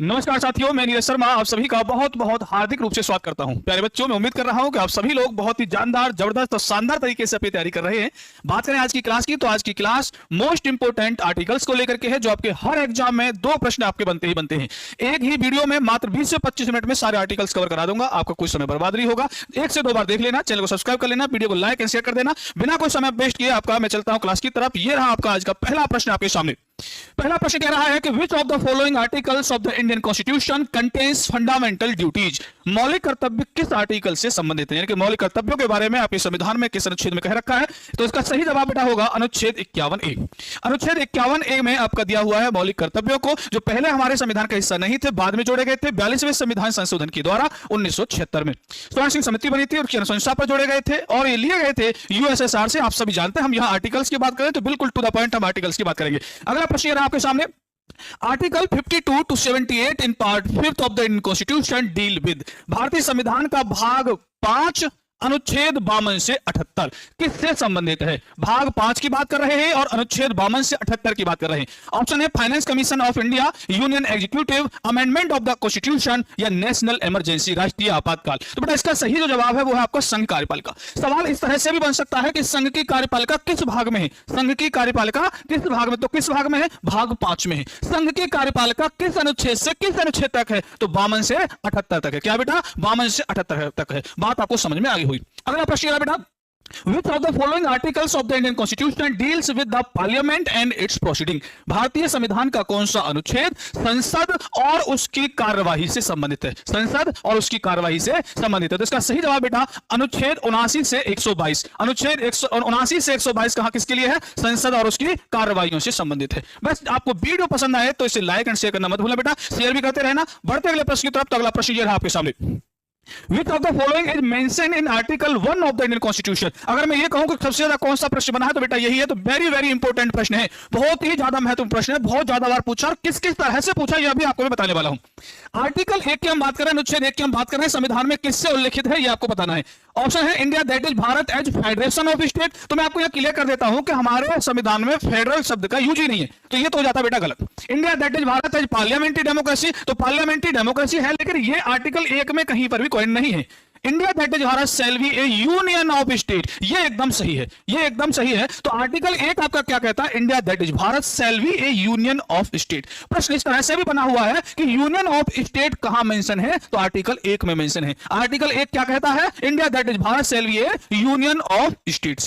नमस्कार साथियों, मैं नीरज शर्मा आप सभी का बहुत बहुत हार्दिक रूप से स्वागत करता हूं। प्यारे बच्चों, मैं उम्मीद कर रहा हूं कि आप सभी लोग बहुत ही जानदार, जबरदस्त और शानदार तरीके से अपनी तैयारी कर रहे हैं। बात करें आज की क्लास की, तो आज की क्लास मोस्ट इंपोर्टेंट आर्टिकल्स को लेकर के है, जो आपके हर एग्जाम में दो प्रश्न आपके बनते ही बनते हैं। एक ही वीडियो में मात्र 20 से 25 मिनट में सारे आर्टिकल्स कवर करा दूंगा, आपका कोई समय बर्बाद नहीं होगा। एक से दो बार देख लेना, चैनल को सब्सक्राइब कर लेना, वीडियो को लाइक एंड शेयर कर देना। बिना कोई समय वेस्ट किए आपका मैं चलता हूं क्लास की तरफ। ये रहा आपका आज का पहला प्रश्न आपके सामने। पहला प्रश्न कह रहा है कि which of the following articles of the Indian constitution contains fundamental duties. मौलिक कर्तव्य किस आर्टिकल से संबंधित है, यानी कि मौलिक कर्तव्यों के बारे में आपके संविधान में किस अनुच्छेद में कह रखा है। तो इसका सही जवाब बेटा होगा अनुच्छेद 51A। अनुच्छेद 51A में आपका दिया हुआ है मौलिक कर्तव्यों को, जो पहले हमारे संविधान का हिस्सा नहीं थे, बाद में जोड़े गए थे 42वें संविधान संशोधन के द्वारा 1976 में। स्वर्ण सिंह समिति बनी थी और उसकी अनुशंसा पर जोड़े गए थे और ये लिए गए थे यूएसएसआर से। आप सभी जानते हैं, हम यहाँ आर्टिकल्स की बात करें तो बिल्कुल टू द पॉइंट हम आर्टिकल्स की बात करेंगे। अगला प्रश्न रहा आपके सामने, article 52 to 78 in part 5 of the Indian constitution deal with. भारतीय संविधान का भाग 5 अनुच्छेद 52 से 78 किससे संबंधित है। भाग 5 की बात कर रहे हैं और अनुच्छेद 52 से 78 की बात कर रहे हैं। ऑप्शन है finance commission of India, union executive, amendment of the constitution या नेशनल इमरजेंसी, राष्ट्रीय आपातकाल। तो बेटा इसका सही जो जवाब है वो है आपका संघ कार्यपालिका। सवाल इस तरह से भी बन सकता है कि संघ की कार्यपालिका किस भाग में है। संघ की कार्यपालिका किस भाग में, तो किस भाग में है, भाग 5 में है। संघ की कार्यपालिका किस अनुच्छेद से किस अनुच्छेद तक है, तो 52 से 78 तक है। क्या बेटा, 52 से 78 तक है। बात आपको समझ में आ गई हुई। अगला प्रश्न बेटा, Which of the following articles of the Indian Constitution deals with the Parliament and its proceeding? भारतीय संविधान का कौन सा अनुच्छेद संसद और उसकी कार्यवाही से संबंधित है। संसद और उसकी कार्यवाही से संबंधित है। तो इसका सही जवाब बेटा अनुच्छेद 79 से 122। अनुच्छेद 79 से 122 कहां किसके लिए है, संसद और उसकी कार्यवाही से संबंधित है। बस आपको वीडियो पसंद आए तो इसे लाइक एंड शेयर करना मत भूलना बेटा, शेयर भी करते रहना। बढ़ते अगले प्रश्न की तरफ। तो अगला प्रश्न ये रहा आपके सामने, Which of the following is mentioned in Article 1 of the Indian Constitution? अगर मैं ये कहूं कि सबसे ज्यादा कौन सा प्रश्न बना है तो बेटा यही है। तो वेरी वेरी इंपॉर्टेंट प्रश्न है, बहुत ही ज्यादा महत्वपूर्ण प्रश्न है, बहुत ज्यादा बार पूछा और किस किस तरह से पूछा यह भी आपको मैं बताने वाला हूं। आर्टिकल 1 की हम बात कर रहे हैं, अनुच्छेद 1 की हम बात कर रहे हैं, संविधान में किससे उल्लिखित है यह आपको बताना है। ऑप्शन है India that is Bharat as federation of state. तो मैं आपको यह क्लियर कर देता हूं कि हमारे संविधान में फेडरल शब्द का यूज ही नहीं है, तो ये तो हो जाता बेटा गलत। India that is Bharat as parliamentary democracy, तो पार्लियामेंट्री डेमोक्रेसी है, लेकिन ये आर्टिकल 1 में कहीं पर भी कोई नहीं है। India that is Bharat shall be A union of state, ये एकदम सही है, ये एकदम सही है। तो आर्टिकल 1 आपका क्या कहता है, India that is Bharat shall be A union of state. प्रश्न इस तरह से भी बना हुआ है कि यूनियन ऑफ स्टेट कहां मेंशन है, तो आर्टिकल 1 में मेंशन है। आर्टिकल 1 क्या कहता है, India that is Bharat shall be A union of state.